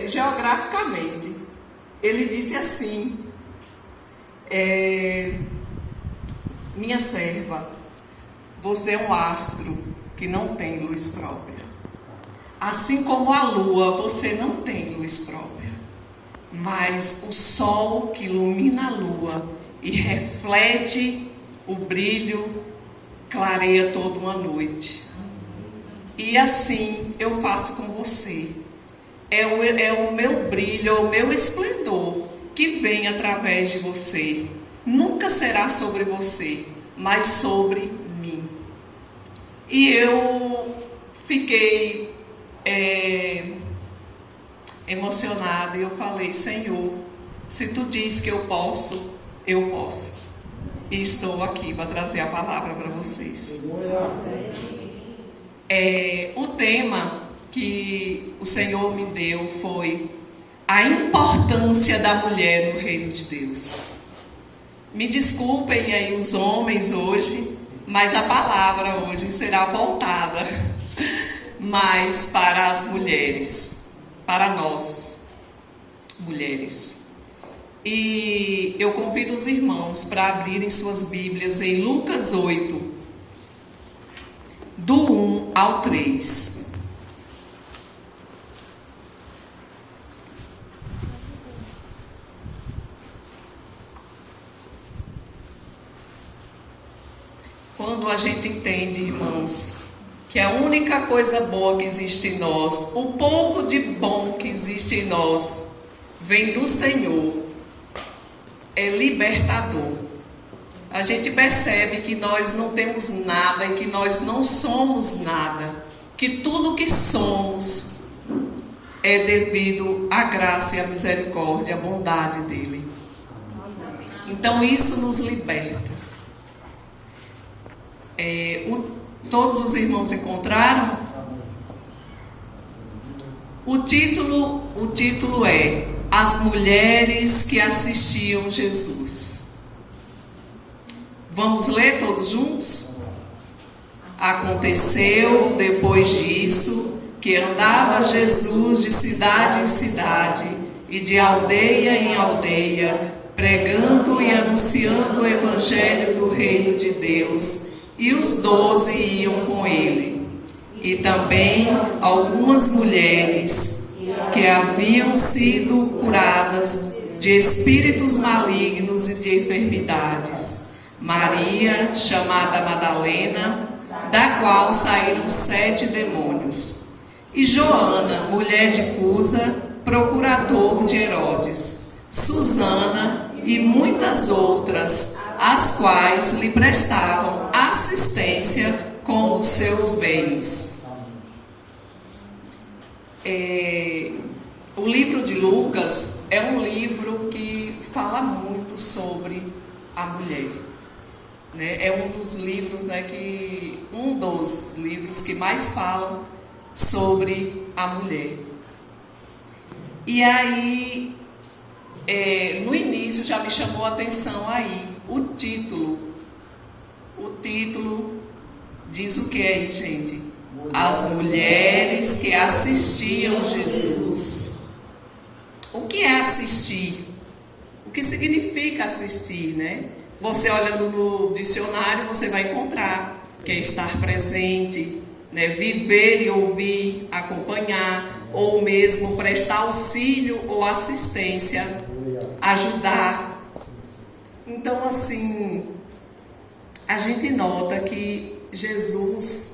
Geograficamente, ele disse assim: minha serva, você é um astro que não tem luz própria. Assim como a lua, você não tem luz própria. Mas o sol que ilumina a lua e reflete o brilho, clareia toda uma noite. E assim eu faço com você. É o meu brilho, é o meu esplendor que vem através de você. Nunca será sobre você, mas sobre mim. E eu fiquei emocionada e eu falei: Senhor, se tu diz que eu posso, eu posso. E estou aqui para trazer a palavra para vocês. O tema que o Senhor me deu foi a importância da mulher no reino de Deus. Me desculpem aí os homens hoje, mas a palavra hoje será voltada mais para as mulheres, para nós, mulheres. E eu convido os irmãos para abrirem suas Bíblias em Lucas 8, do 1 ao 3. Quando a gente entende, irmãos, que a única coisa boa que existe em nós, o pouco de bom que existe em nós, vem do Senhor, é libertador. A gente percebe que nós não temos nada e que nós não somos nada, que tudo que somos é devido à graça e à misericórdia, à bondade dele. Então isso nos liberta. Todos os irmãos encontraram? O título é As Mulheres que Assistiam Jesus. Vamos ler todos juntos? Aconteceu depois disto que andava Jesus de cidade em cidade e de aldeia em aldeia, pregando e anunciando o evangelho do reino de Deus. E os 12 iam com ele. E também algumas mulheres que haviam sido curadas de espíritos malignos e de enfermidades. Maria, chamada Madalena, da qual saíram 7 demônios. E Joana, mulher de Cusa, procurador de Herodes. Susana e muitas outras, as quais lhe prestavam assistência com os seus bens. O livro de Lucas é um livro que fala muito sobre a mulher. É um dos livros, um dos livros que mais falam sobre a mulher. E aí, no início já me chamou a atenção aí o título. O título diz o que aí, gente? As mulheres que assistiam Jesus. O que é assistir? O que significa assistir, né? Você olhando no dicionário, você vai encontrar que é estar presente, viver e ouvir, acompanhar, ou mesmo prestar auxílio ou assistência, ajudar. Então, assim, a gente nota que Jesus,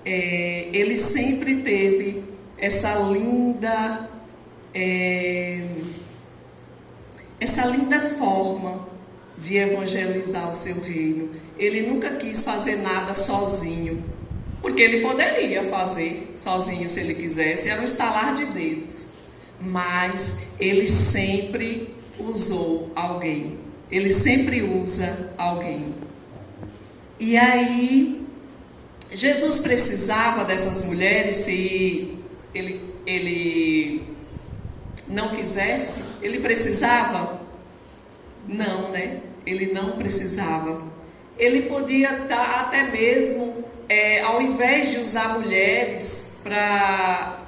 ele sempre teve essa linda forma de evangelizar o seu reino. Ele nunca quis fazer nada sozinho, porque ele poderia fazer sozinho se ele quisesse, era um estalar de dedos. Mas ele sempre usou alguém. Ele sempre usa alguém. E aí, Jesus precisava dessas mulheres se ele não quisesse? Ele precisava? Não, Ele não precisava. Ele podia estar até mesmo, ao invés de usar mulheres para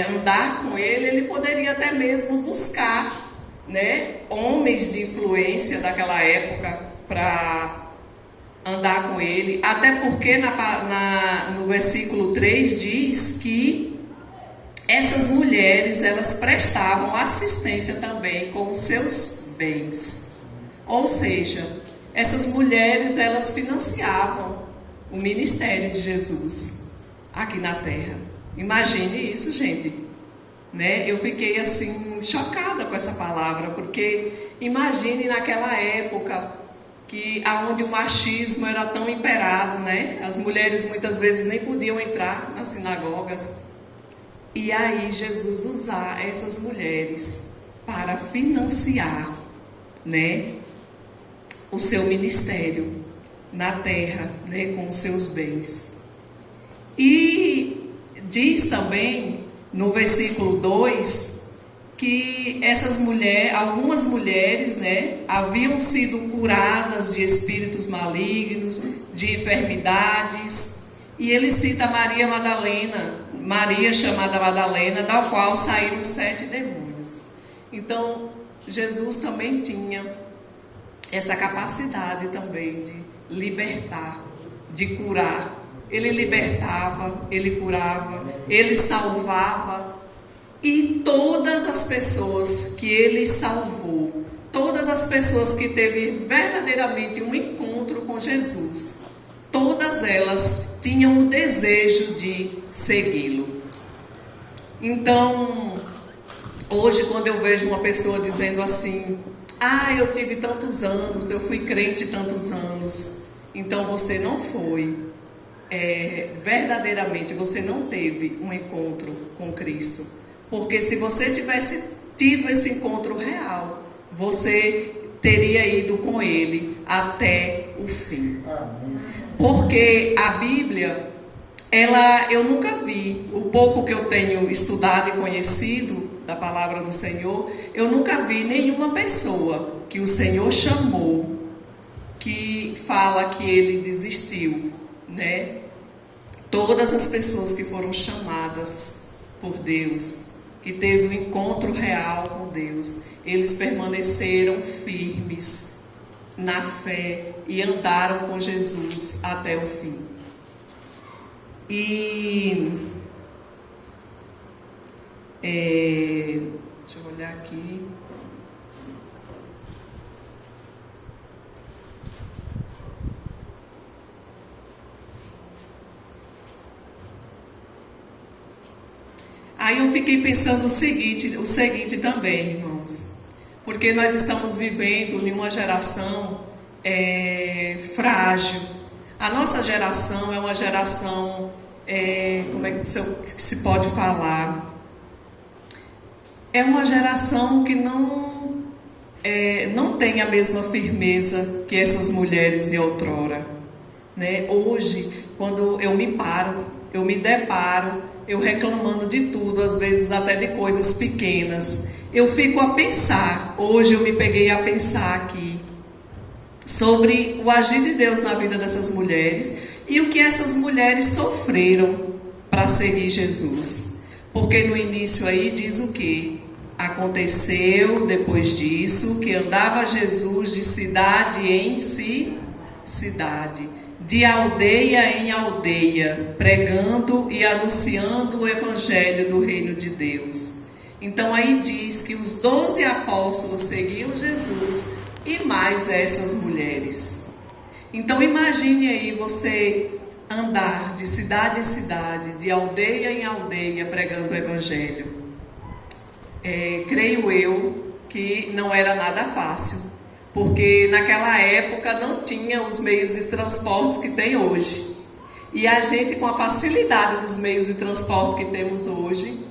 andar com ele, ele poderia até mesmo buscar, né, homens de influência daquela época para andar com ele, até porque no versículo 3 diz que essas mulheres, elas prestavam assistência também com os seus bens. Ou seja, essas mulheres, elas financiavam o ministério de Jesus aqui na terra. Imagine isso, gente, né? Eu fiquei assim chocada com essa palavra, porque imagine naquela época que aonde o machismo era tão imperado, né? As mulheres muitas vezes nem podiam entrar nas sinagogas. E aí Jesus usar essas mulheres para financiar, né, o seu ministério na terra, né, com os seus bens. E diz também no versículo 2 que essas mulheres, algumas mulheres, né, haviam sido curadas de espíritos malignos, de enfermidades, e ele cita Maria Madalena, Maria chamada Madalena, da qual saíram 7 demônios. Então, Jesus também tinha essa capacidade também de libertar, de curar. Ele libertava, ele curava, ele salvava. E todas as pessoas que ele salvou, todas as pessoas que teve verdadeiramente um encontro com Jesus, todas elas tinham o desejo de segui-lo. Então, hoje quando eu vejo uma pessoa dizendo assim: eu tive tantos anos, eu fui crente tantos anos, então você não foi, verdadeiramente você não teve um encontro com Cristo. Porque se você tivesse tido esse encontro real, você teria ido com ele até o fim. Porque a Bíblia, eu nunca vi, o pouco que eu tenho estudado e conhecido da palavra do Senhor, eu nunca vi nenhuma pessoa que o Senhor chamou, que fala que ele desistiu, né? Todas as pessoas que foram chamadas por Deus, que teve um encontro real com Deus, eles permaneceram firmes na fé e andaram com Jesus até o fim. E deixa eu olhar aqui. Aí eu fiquei pensando o seguinte também, irmãos, porque nós estamos vivendo em uma geração frágil. A nossa geração é uma geração, como é que se pode falar? É uma geração que não tem a mesma firmeza que essas mulheres de outrora, né? Hoje, quando eu me deparo, eu reclamando de tudo, às vezes até de coisas pequenas, eu fico a pensar, hoje eu me peguei a pensar aqui, sobre o agir de Deus na vida dessas mulheres, e o que essas mulheres sofreram para seguir Jesus. Porque no início aí diz o quê? Aconteceu depois disso, que andava Jesus de cidade em cidade, de aldeia em aldeia, pregando e anunciando o evangelho do reino de Deus. Então aí diz que os 12 apóstolos seguiam Jesus e mais essas mulheres. Então imagine aí você andar de cidade em cidade, de aldeia em aldeia, pregando o evangelho. Creio eu que não era nada fácil, porque naquela época não tinha os meios de transporte que tem hoje. E a gente, com a facilidade dos meios de transporte que temos hoje,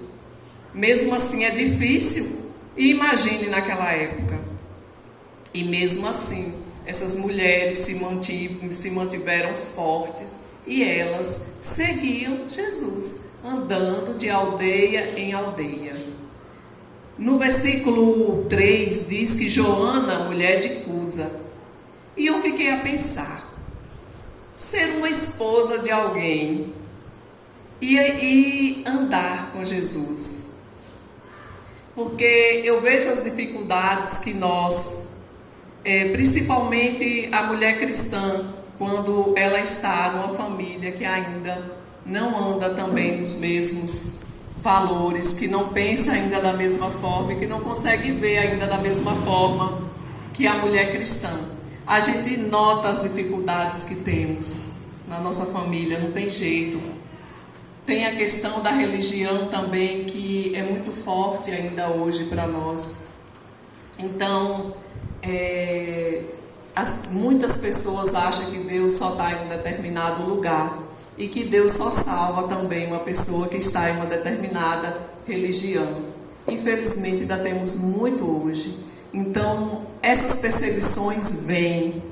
mesmo assim é difícil. E imagine naquela época. E mesmo assim, essas mulheres se mantiveram fortes e elas seguiam Jesus, andando de aldeia em aldeia. No versículo 3 diz que Joana, mulher de Cusa, e eu fiquei a pensar, ser uma esposa de alguém e andar com Jesus. Porque eu vejo as dificuldades que nós, principalmente a mulher cristã, quando ela está numa família que ainda não anda também nos mesmos valores, que não pensa ainda da mesma forma e que não consegue ver ainda da mesma forma que a mulher cristã. A gente nota as dificuldades que temos na nossa família, não tem jeito. Tem a questão da religião também, que é muito forte ainda hoje para nós. Então, muitas pessoas acham que Deus só está em um determinado lugar e que Deus só salva também uma pessoa que está em uma determinada religião. Infelizmente, ainda temos muito hoje. Então, essas perseguições vêm.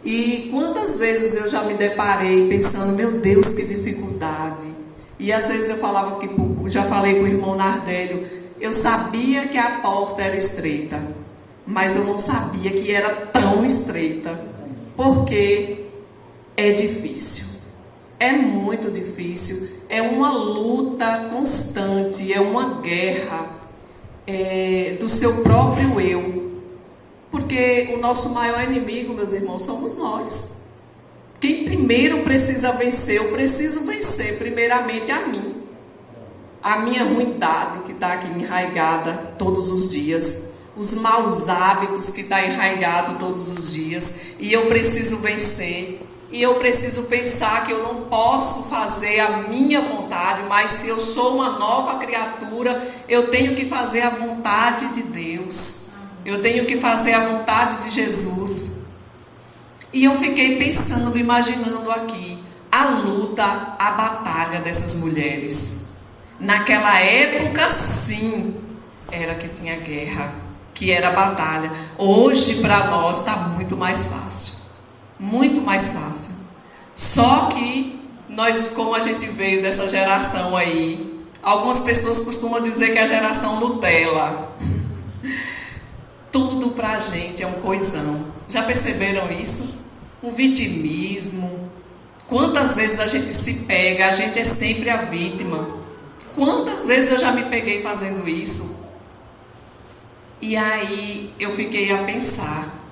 E quantas vezes eu já me deparei pensando, meu Deus, que dificuldade. E às vezes eu falava já falei com o irmão Nardélio, eu sabia que a porta era estreita, mas eu não sabia que era tão estreita, porque é difícil, é muito difícil, é uma luta constante, é uma guerra do seu próprio eu, porque o nosso maior inimigo, meus irmãos, somos nós. Quem primeiro precisa vencer, eu preciso vencer primeiramente a mim. A minha ruindade que está aqui enraigada todos os dias. Os maus hábitos que estão enraigados todos os dias. E eu preciso vencer. E eu preciso pensar que eu não posso fazer a minha vontade, mas se eu sou uma nova criatura, eu tenho que fazer a vontade de Deus. Eu tenho que fazer a vontade de Jesus. E eu fiquei pensando, imaginando aqui, a luta, a batalha dessas mulheres. Naquela época, sim, era que tinha guerra, que era batalha. Hoje, para nós, está muito mais fácil. Muito mais fácil. Só que nós, como a gente veio dessa geração aí, algumas pessoas costumam dizer que é a geração Nutella. Tudo pra gente é um coisão. Já perceberam isso? Um vitimismo. Quantas vezes a gente se pega, a gente é sempre a vítima. Quantas vezes eu já me peguei fazendo isso? E aí eu fiquei a pensar,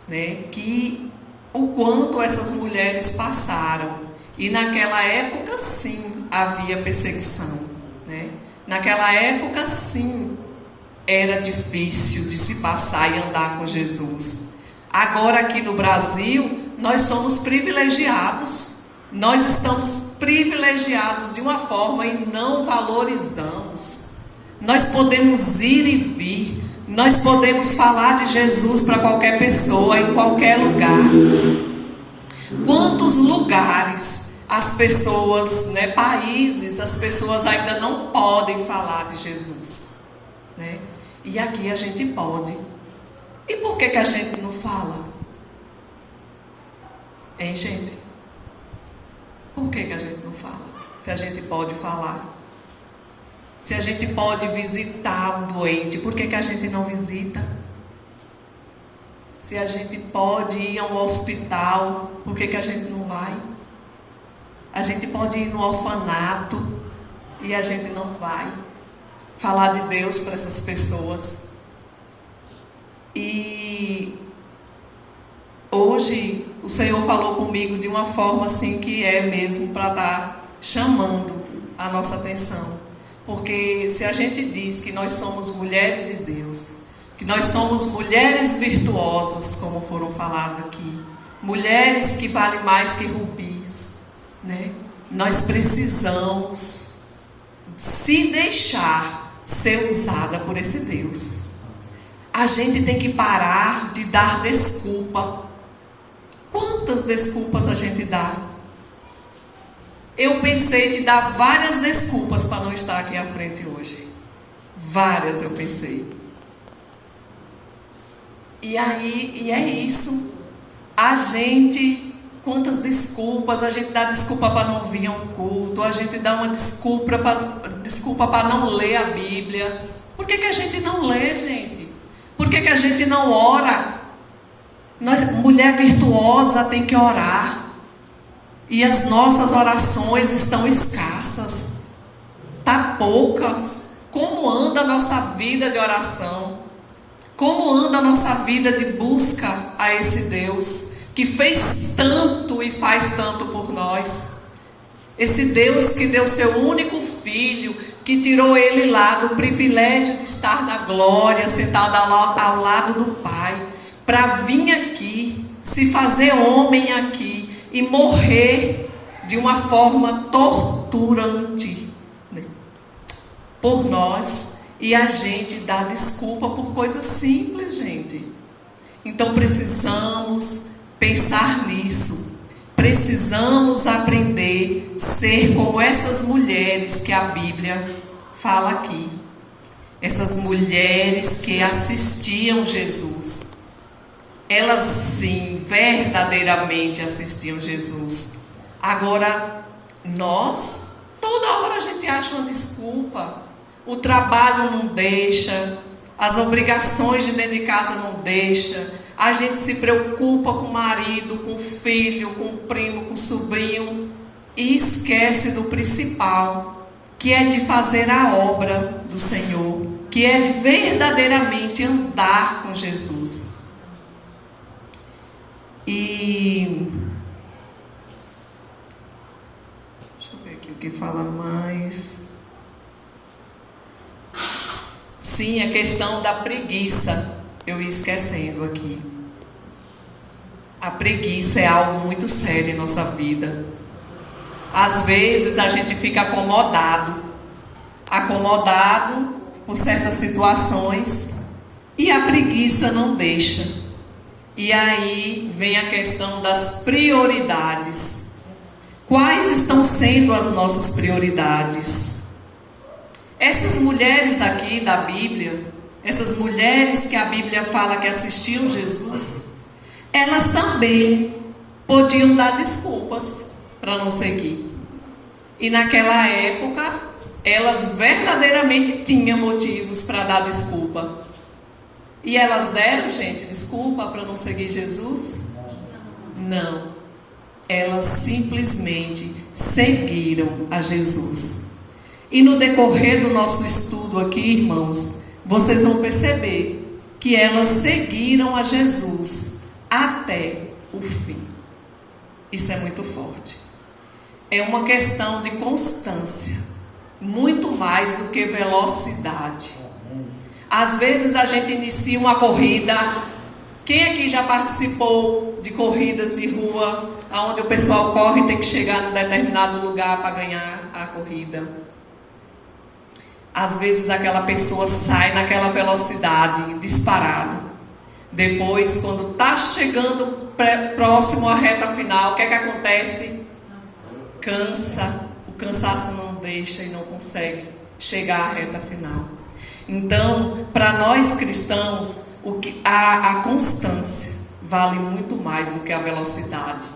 né, que o quanto essas mulheres passaram. E naquela época, sim, havia perseguição, né? Naquela época, sim, era difícil de se passar e andar com Jesus. Agora aqui no Brasil, nós somos privilegiados. Nós estamos privilegiados de uma forma e não valorizamos. Nós podemos ir e vir. Nós podemos falar de Jesus para qualquer pessoa, em qualquer lugar. Quantos lugares as pessoas, né, países, as pessoas ainda não podem falar de Jesus, né? E aqui a gente pode. E por que a gente não fala? Hein, gente? Por que a gente não fala? Se a gente pode falar. Se a gente pode visitar um doente, por que a gente não visita? Se a gente pode ir a um hospital, por que a gente não vai? A gente pode ir no orfanato e a gente não vai falar de Deus para essas pessoas. E hoje o Senhor falou comigo de uma forma assim que é mesmo para estar chamando a nossa atenção. Porque se a gente diz que nós somos mulheres de Deus, que nós somos mulheres virtuosas, como foram falado aqui, mulheres que valem mais que rubis, né? Nós precisamos se deixar ser usada por esse Deus. A gente tem que parar de dar desculpa. Quantas desculpas a gente dá? Eu pensei de dar várias desculpas para não estar aqui à frente hoje. Várias eu pensei. E é isso. A gente, quantas desculpas, a gente dá desculpa para não vir a um culto, a gente dá uma desculpa para não ler a Bíblia. Por que a gente não lê, gente? Por que a gente não ora? Mulher virtuosa tem que orar. E as nossas orações estão escassas. graças tá poucas. Como anda a nossa vida de oração? Como anda a nossa vida de busca a esse Deus que fez tanto e faz tanto por nós? Esse Deus que deu seu único filho, que tirou ele lá do privilégio de estar na glória, sentado ao lado do Pai, para vir aqui, se fazer homem aqui e morrer de uma forma torturante, né, por nós, e a gente dá desculpa por coisas simples, gente. Então precisamos pensar nisso. Precisamos aprender a ser como essas mulheres que a Bíblia fala aqui. Essas mulheres que assistiam Jesus. Elas sim, verdadeiramente assistiam Jesus. Agora, nós, toda hora a gente acha uma desculpa. O trabalho não deixa, as obrigações de dentro de casa não deixam. A gente se preocupa com o marido, com o filho, com o primo, com o sobrinho e esquece do principal, que é de fazer a obra do Senhor, que é de verdadeiramente andar com Jesus. E deixa eu ver aqui o que fala mais. Sim, a questão da preguiça. Eu ia esquecendo aqui. A preguiça é algo muito sério em nossa vida. Às vezes a gente fica acomodado por certas situações, e a preguiça não deixa. E aí vem a questão das prioridades. Quais estão sendo as nossas prioridades? Essas mulheres aqui da Bíblia, essas mulheres que a Bíblia fala que assistiam Jesus, elas também podiam dar desculpas para não seguir. E naquela época, elas verdadeiramente tinham motivos para dar desculpa. E elas deram, gente, desculpa para não seguir Jesus? Não. Elas simplesmente seguiram a Jesus. E no decorrer do nosso estudo aqui, irmãos, vocês vão perceber que elas seguiram a Jesus até o fim. Isso é muito forte. É uma questão de constância, muito mais do que velocidade. Às vezes a gente inicia uma corrida. Quem aqui já participou de corridas de rua, onde o pessoal corre e tem que chegar num determinado lugar para ganhar a corrida? Às vezes aquela pessoa sai naquela velocidade disparada. Depois, quando está chegando próximo à reta final, o que é que acontece? Cansa. O cansaço não deixa e não consegue chegar à reta final. Então, para nós cristãos, a constância vale muito mais do que a velocidade.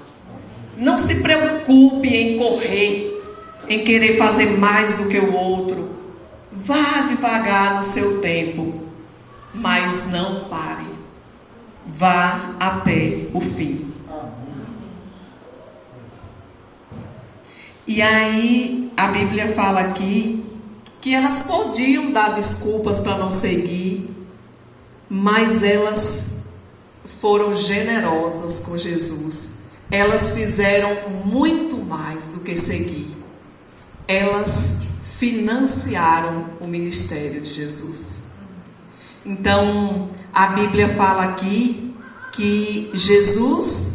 Não se preocupe em correr, em querer fazer mais do que o outro. Vá devagar no seu tempo, mas não pare. Vá até o fim. E aí a Bíblia fala aqui que elas podiam dar desculpas para não seguir, mas elas foram generosas com Jesus. Elas fizeram muito mais do que seguir. Elas financiaram o ministério de Jesus. Então, a Bíblia fala aqui que Jesus,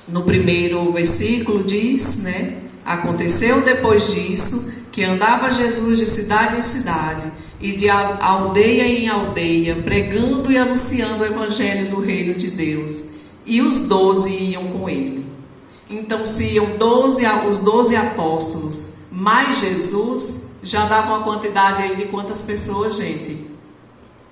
no primeiro versículo diz, né? Aconteceu depois disso que andava Jesus de cidade em cidade e de aldeia em aldeia, pregando e anunciando o evangelho do reino de Deus. E os 12 iam com ele. Então, se iam os 12 apóstolos mais Jesus, já dava uma quantidade aí de quantas pessoas, gente?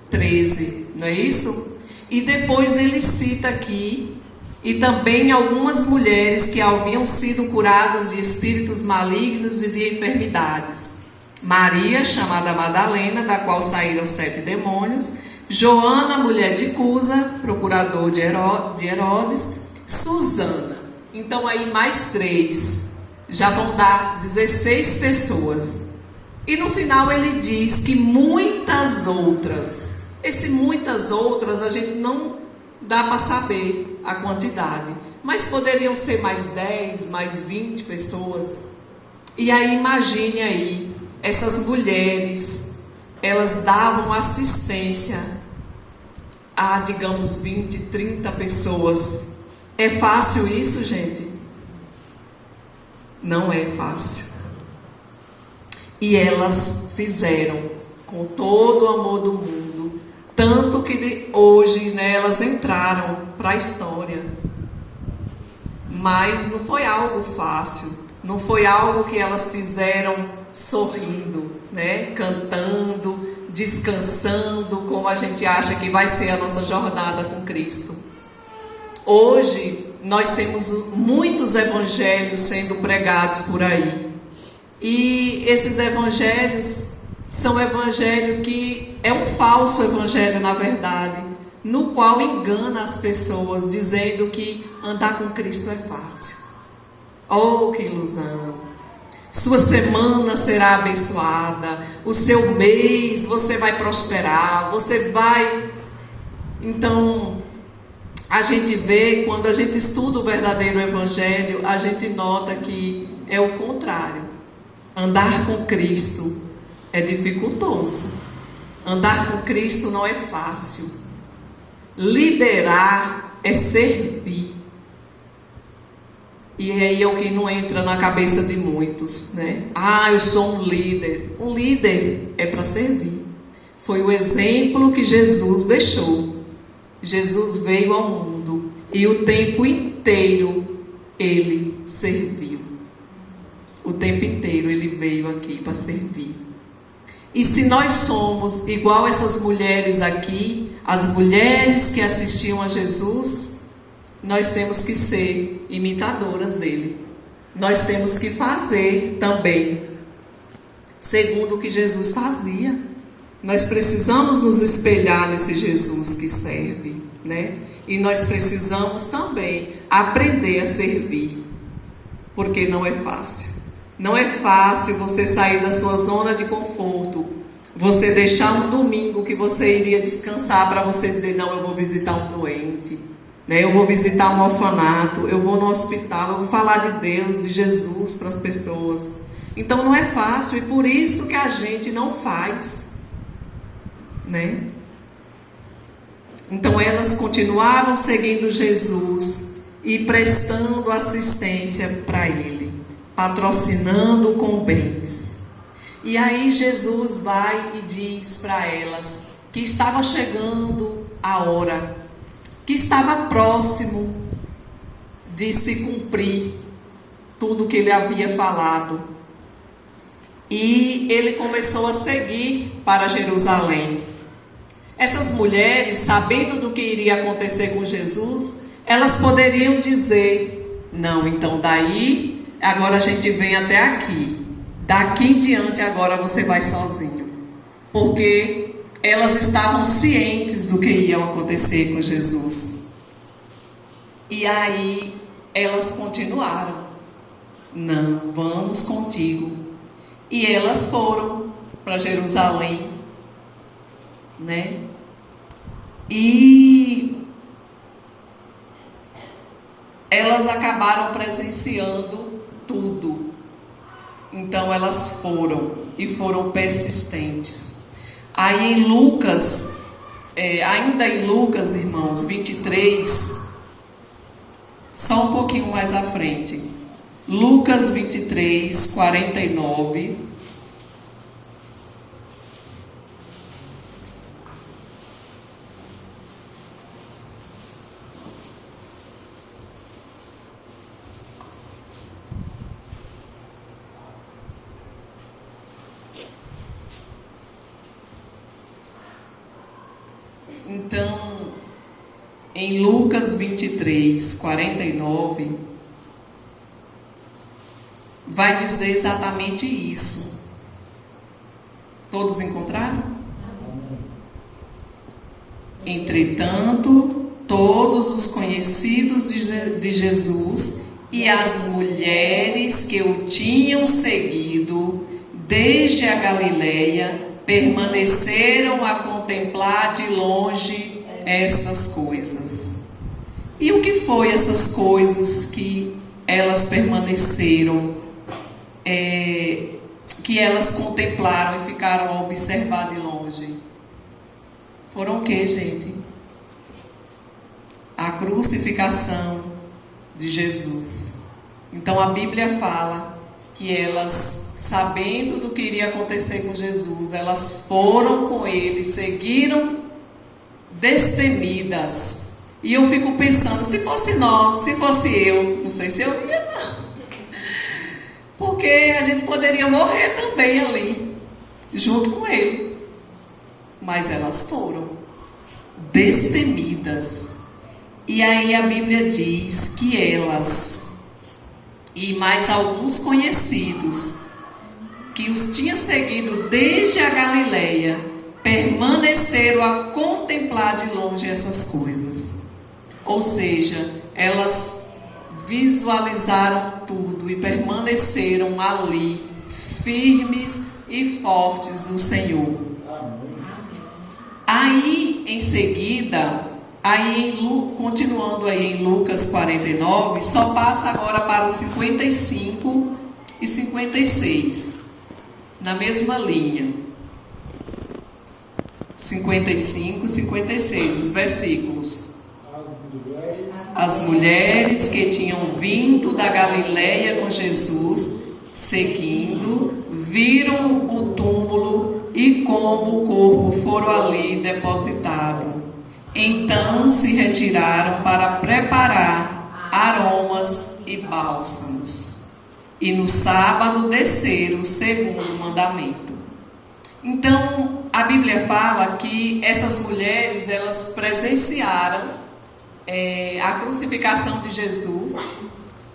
13, não é isso? E depois ele cita aqui, e também algumas mulheres que haviam sido curadas de espíritos malignos e de enfermidades. Maria, chamada Madalena, da qual saíram 7 demônios. Joana, mulher de Cusa, procurador de Herodes. Susana. Então aí mais 3. já vão dar 16 pessoas. E no final ele diz que muitas outras. Esse muitas outras a gente não dá para saber a quantidade. Mas poderiam ser mais 10, mais 20 pessoas. E aí imagine aí, essas mulheres, elas davam assistência a, digamos, 20, 30 pessoas. É fácil isso, gente? Não é fácil. E elas fizeram com todo o amor do mundo, tanto que hoje, né, elas entraram para a história. Mas não foi algo fácil, não foi algo que elas fizeram sorrindo, né, cantando, descansando, como a gente acha que vai ser a nossa jornada com Cristo. Hoje nós temos muitos evangelhos sendo pregados por aí. E esses evangelhos são evangelhos que é um falso evangelho, na verdade, no qual engana as pessoas, dizendo que andar com Cristo é fácil. Oh, que ilusão! Sua semana será abençoada, o seu mês você vai prosperar, você vai... Então, a gente vê, quando a gente estuda o verdadeiro evangelho, a gente nota que é o contrário. Andar com Cristo é dificultoso. Andar com Cristo não é fácil. Liderar é servir. E aí é o que não entra na cabeça de muitos, né? Ah, eu sou um líder. Um líder é para servir. Foi o exemplo que Jesus deixou. Jesus veio ao mundo e o tempo inteiro ele serviu. O tempo inteiro ele veio aqui para servir. E se nós somos igual essas mulheres aqui, as mulheres que assistiam a Jesus, nós temos que ser imitadoras dele. Nós temos que fazer também segundo o que Jesus fazia. Nós precisamos nos espelhar nesse Jesus que serve, né? E nós precisamos também aprender a servir, porque não é fácil. Não é fácil você sair da sua zona de conforto, você deixar um domingo que você iria descansar para você dizer, não, eu vou visitar um doente, né? Eu vou visitar um orfanato, eu vou no hospital, eu vou falar de Deus, de Jesus para as pessoas. Então não é fácil e por isso que a gente não faz, né? Então elas continuavam seguindo Jesus e prestando assistência para ele, patrocinando com bens. E aí Jesus vai e diz para elas que estava chegando a hora, que estava próximo de se cumprir tudo que ele havia falado. E ele começou a seguir para Jerusalém. Essas mulheres, sabendo do que iria acontecer com Jesus, elas poderiam dizer, não, então daí, agora a gente vem até aqui. Daqui em diante agora você vai sozinho. Porque elas estavam cientes do que ia acontecer com Jesus. E aí elas continuaram. Não, vamos contigo. E elas foram para Jerusalém, né? E elas acabaram presenciando tudo. Então elas foram e foram persistentes. Aí em Lucas, ainda em Lucas, irmãos, 23, só um pouquinho mais à frente. Lucas 23, 49. Então, em Lucas 23, 49, vai dizer exatamente isso. Todos encontraram? Entretanto, todos os conhecidos de Jesus E as mulheres que o tinham seguido desde a Galileia permaneceram a contemplar de longe estas coisas. E o que foi essas coisas que elas permaneceram, que elas contemplaram e ficaram a observar de longe? Foram o que, gente? A crucificação de Jesus. Então a Bíblia fala que elas, sabendo do que iria acontecer com Jesus, elas foram com ele, seguiram destemidas. E eu fico pensando, se fosse nós, se fosse eu, não sei se eu ia não, porque a gente poderia morrer também ali, junto com ele. Mas elas foram destemidas. E aí a Bíblia diz que elas e mais alguns conhecidos que os tinha seguido desde a Galileia permaneceram a contemplar de longe essas coisas. Ou seja, elas visualizaram tudo e permaneceram ali, firmes e fortes no Senhor. Aí, em seguida, continuando aí em Lucas 49, só passa agora para os 55 e 56, na mesma linha. 55 e 56, os versículos. As mulheres que tinham vindo da Galileia com Jesus, seguindo, viram o túmulo e como o corpo foram ali depositado. Então se retiraram para preparar aromas e bálsamos. E no sábado desceram segundo o mandamento. Então a Bíblia fala que essas mulheres, elas presenciaram a crucificação de Jesus.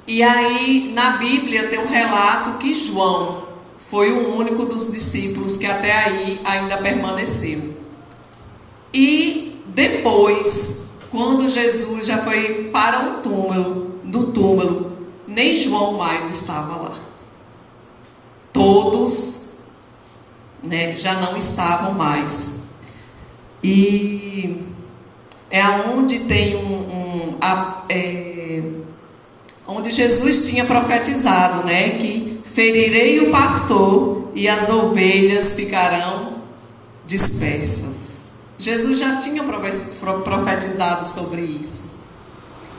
E aí na Bíblia tem um relato que João foi o único dos discípulos que até aí ainda permaneceu. E depois, quando Jesus já foi para o túmulo, nem João mais estava lá. Todos, já não estavam mais. E é onde tem onde Jesus tinha profetizado, que ferirei o pastor e as ovelhas ficarão dispersas. Jesus já tinha profetizado sobre isso.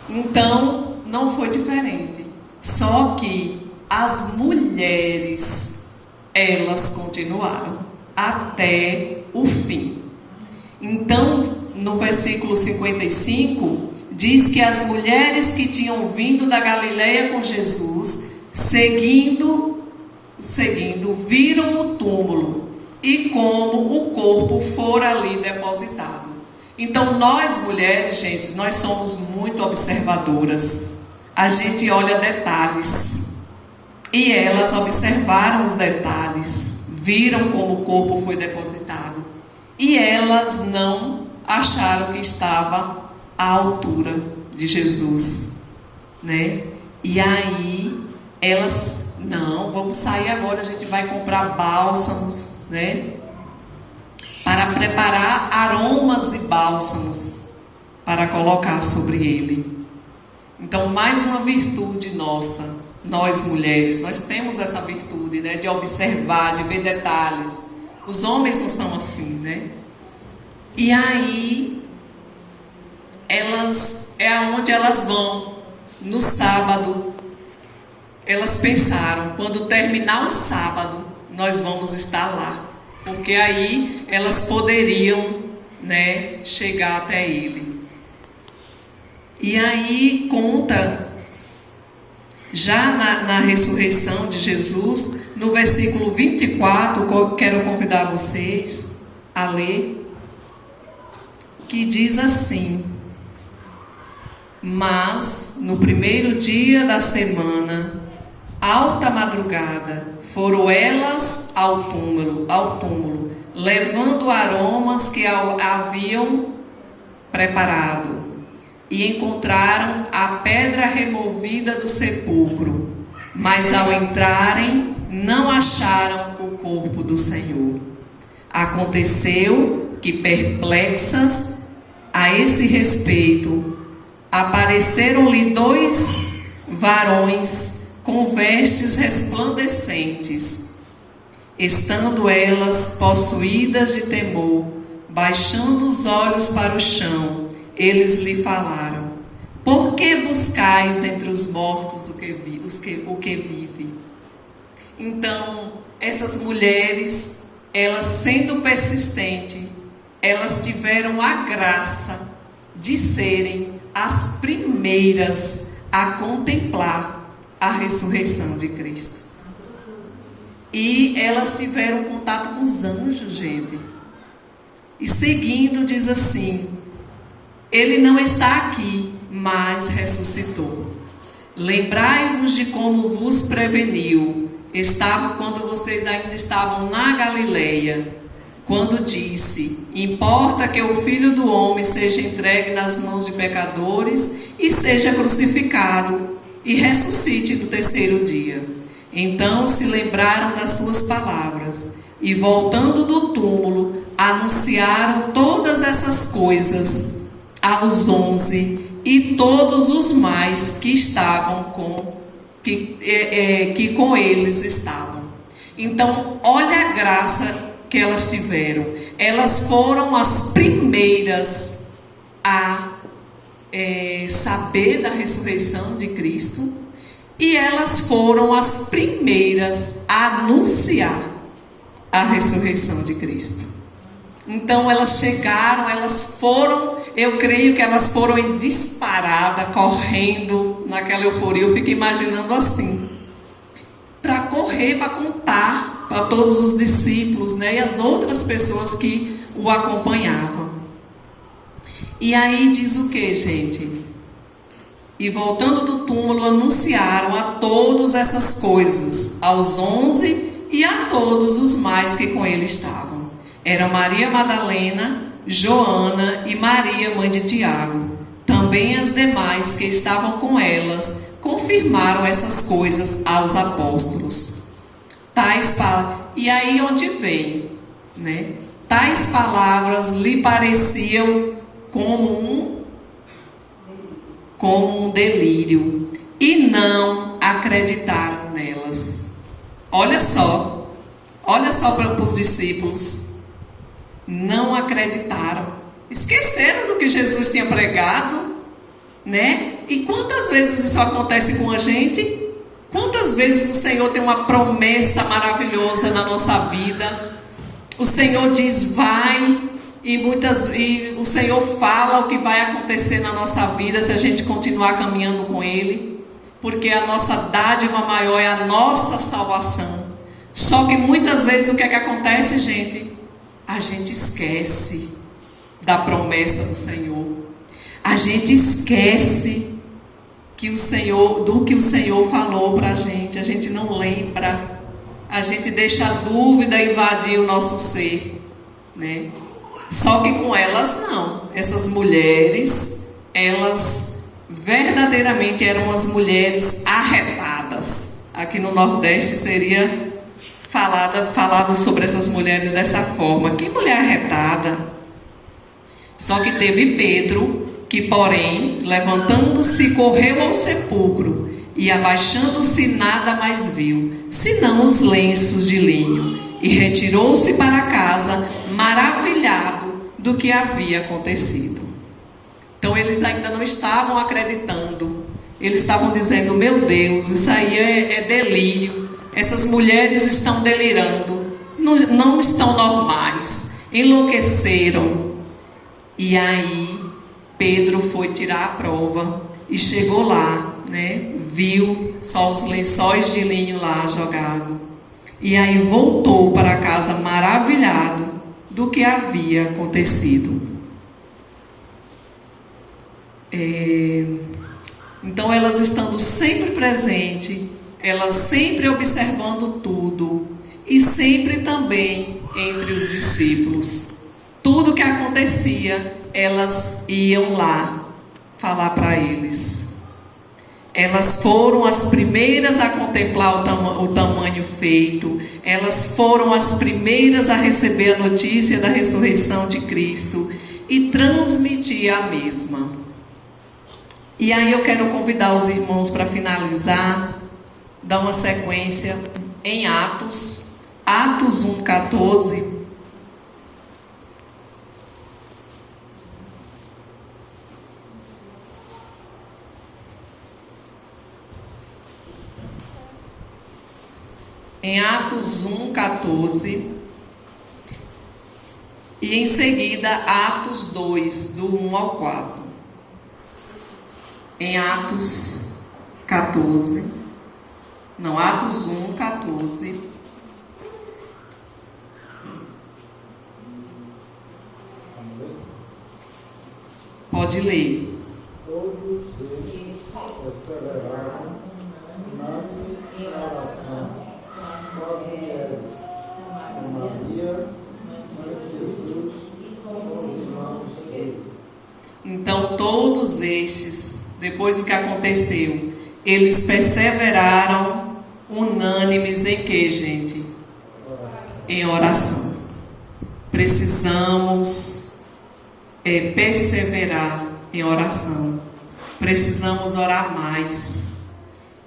Então, não foi diferente. Só que as mulheres, elas continuaram até o fim. Então, no versículo 55, diz que as mulheres que tinham vindo da Galileia com Jesus, seguindo, viram o túmulo e como o corpo fora ali depositado. Então nós mulheres, gente, nós somos muito observadoras. A gente olha detalhes. E elas observaram os detalhes, viram como o corpo foi depositado. E elas não acharam que estava à altura de Jesus, E aí elas, não, vamos sair agora, a gente vai comprar bálsamos, para preparar aromas e bálsamos para colocar sobre ele. Então, mais uma virtude nossa, nós mulheres, nós temos essa virtude, de observar, de ver detalhes. Os homens não são assim, E aí elas, aonde elas vão no sábado. Elas pensaram, quando terminar o sábado, nós vamos estar lá, porque aí elas poderiam, chegar até ele. E aí conta, já na ressurreição de Jesus, no versículo 24, quero convidar vocês a ler, que diz assim: mas no primeiro dia da semana, alta madrugada, foram elas ao túmulo, levando aromas que haviam preparado. e encontraram a pedra removida do sepulcro, mas ao entrarem não acharam o corpo do Senhor. Aconteceu que, perplexas a esse respeito, apareceram-lhe 2 varões com vestes resplandecentes. Estando elas possuídas de temor, baixando os olhos para o chão, eles lhe falaram: por que buscais entre os mortos o que vive? Então, essas mulheres, elas sendo persistentes, elas tiveram a graça de serem as primeiras a contemplar a ressurreição de Cristo. E elas tiveram contato com os anjos, gente. E seguindo, diz assim: ele não está aqui, mas ressuscitou. Lembrai-vos de como vos preveniu. Estava quando vocês ainda estavam na Galileia, quando disse: importa que o Filho do Homem seja entregue nas mãos de pecadores e seja crucificado e ressuscite no 3º dia. Então se lembraram das suas palavras e, voltando do túmulo, anunciaram todas essas coisas aos 11 e todos os mais que estavam que com eles estavam. Então, olha a graça que elas tiveram. Elas foram as primeiras a saber da ressurreição de Cristo, e elas foram as primeiras a anunciar a ressurreição de Cristo. Então elas chegaram, elas foram, eu creio que elas foram em disparada, correndo naquela euforia. Eu fico imaginando assim, para correr, para contar para todos os discípulos, né, e as outras pessoas que o acompanhavam. E aí diz o que, gente? E voltando do túmulo, anunciaram a todos essas coisas, aos 11 e a todos os mais que com ele estavam. Era Maria Madalena, Joana e Maria, mãe de Tiago. Também as demais que estavam com elas confirmaram essas coisas aos apóstolos. E aí onde vem, né? Tais palavras lhe pareciam como um delírio, e não acreditaram nelas. Olha só para os discípulos. Não acreditaram, esqueceram do que Jesus tinha pregado, né? E quantas vezes isso acontece com a gente? Quantas vezes o Senhor tem uma promessa maravilhosa na nossa vida? O Senhor diz vai, e o Senhor fala o que vai acontecer na nossa vida se a gente continuar caminhando com Ele, porque a nossa dádiva maior é a nossa salvação. Só que muitas vezes o que é que acontece, gente? A gente esquece da promessa do Senhor. A gente esquece do que o Senhor falou para a gente não lembra. A gente deixa a dúvida invadir o nosso ser, né? Só que com elas não. Essas mulheres, elas verdadeiramente eram as mulheres arretadas. Aqui no Nordeste seria falado sobre essas mulheres dessa forma. Que mulher arretada! Só que teve Pedro, que porém, levantando-se, correu ao sepulcro, e abaixando-se nada mais viu, senão os lenços de linho, e retirou-se para casa, maravilhado do que havia acontecido. Então eles ainda não estavam acreditando. Eles estavam dizendo: meu Deus, isso aí é delírio. Essas mulheres estão delirando, não estão normais, enlouqueceram. E aí Pedro foi tirar a prova e chegou lá, né? Viu só os lençóis de linho lá jogado. E aí voltou para casa maravilhado do que havia acontecido. Então elas estando sempre presentes, elas sempre observando tudo, e sempre também entre os discípulos. Tudo que acontecia, elas iam lá falar para eles. Elas foram as primeiras a contemplar o tamanho feito. Elas foram as primeiras a receber a notícia da ressurreição de Cristo e transmitir a mesma. E aí eu quero convidar os irmãos para finalizar, dar uma sequência em Atos 1:14. Em Atos 1:14 e em seguida Atos 2, do 1 ao 4. Em Atos 1:14. Pode ler. Todos eles perseveraram unânimes em oração com as mulheres, com Maria, mãe de Jesus e com os irmãos dele. Então todos estes, depois do que aconteceu, eles perseveraram unânimes em que, gente? Em oração. Precisamos perseverar em oração. Precisamos orar mais.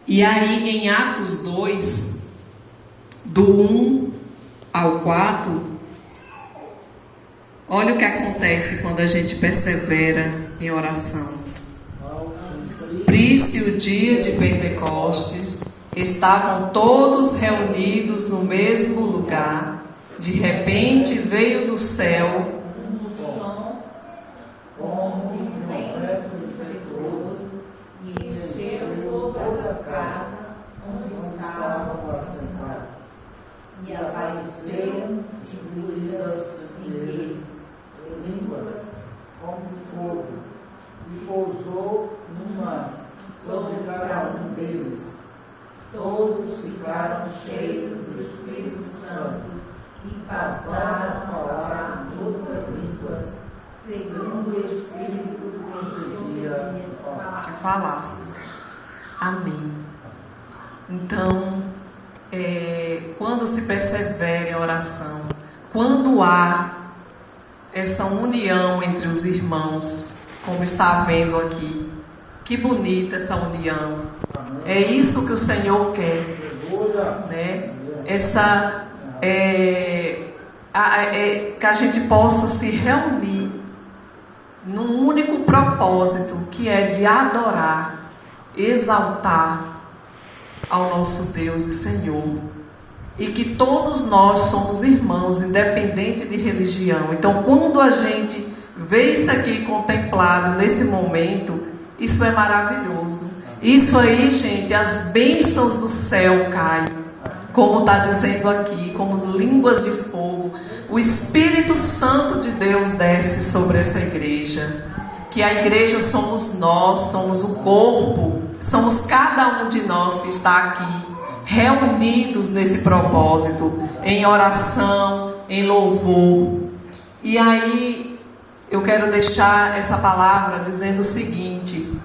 E aí em Atos 2, do 1 ao 4, olha o que acontece quando a gente persevera em oração. Cumprir-se o dia de Pentecostes, estavam todos reunidos no mesmo lugar. De repente veio do céu e apareceram distribuídas em eles línguas como fogo, e pousou numa sobre cada um deles. Todos ficaram cheios do Espírito Santo e passaram a falar em outras línguas, segundo o Espírito concedia que falasse. Amém. Então, quando se persevera em oração, quando há essa união entre os irmãos, como está havendo aqui, que bonita essa união. É isso que o Senhor quer, né? Que a gente possa se reunir num único propósito, que é de adorar, exaltar ao nosso Deus e Senhor, e que todos nós somos irmãos, independente de religião. Então, quando a gente vê isso aqui contemplado nesse momento, isso é maravilhoso. Isso aí, gente, as bênçãos do céu caem, como está dizendo aqui, como línguas de fogo. O Espírito Santo de Deus desce sobre essa igreja, que a igreja somos nós, somos o corpo, somos cada um de nós que está aqui, reunidos nesse propósito, em oração, em louvor. E aí, eu quero deixar essa palavra dizendo o seguinte,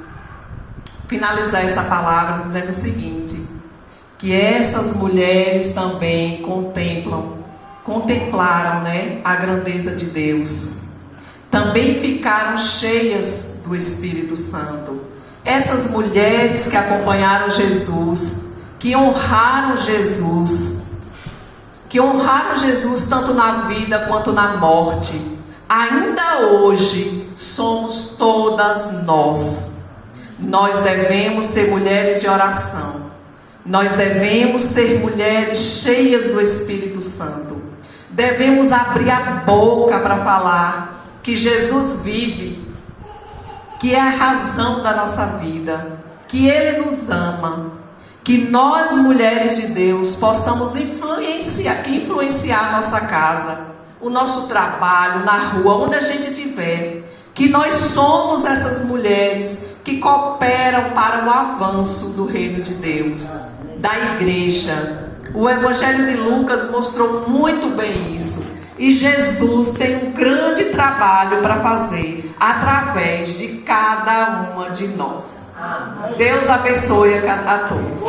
finalizar essa palavra dizendo o seguinte, que essas mulheres também contemplaram, né, a grandeza de Deus. Também ficaram cheias do Espírito Santo. Essas mulheres que acompanharam Jesus, que honraram Jesus tanto na vida quanto na morte, ainda hoje somos todas nós. Nós devemos ser mulheres de oração. Nós devemos ser mulheres cheias do Espírito Santo. Devemos abrir a boca para falar que Jesus vive, que é a razão da nossa vida, que Ele nos ama, que nós, mulheres de Deus, possamos influenciar a nossa casa, o nosso trabalho, na rua, onde a gente estiver, que nós somos essas mulheres que cooperam para o avanço do reino de Deus, da igreja. O Evangelho de Lucas mostrou muito bem isso. E Jesus tem um grande trabalho para fazer. através de cada uma de nós. Amém. Deus abençoe a todos.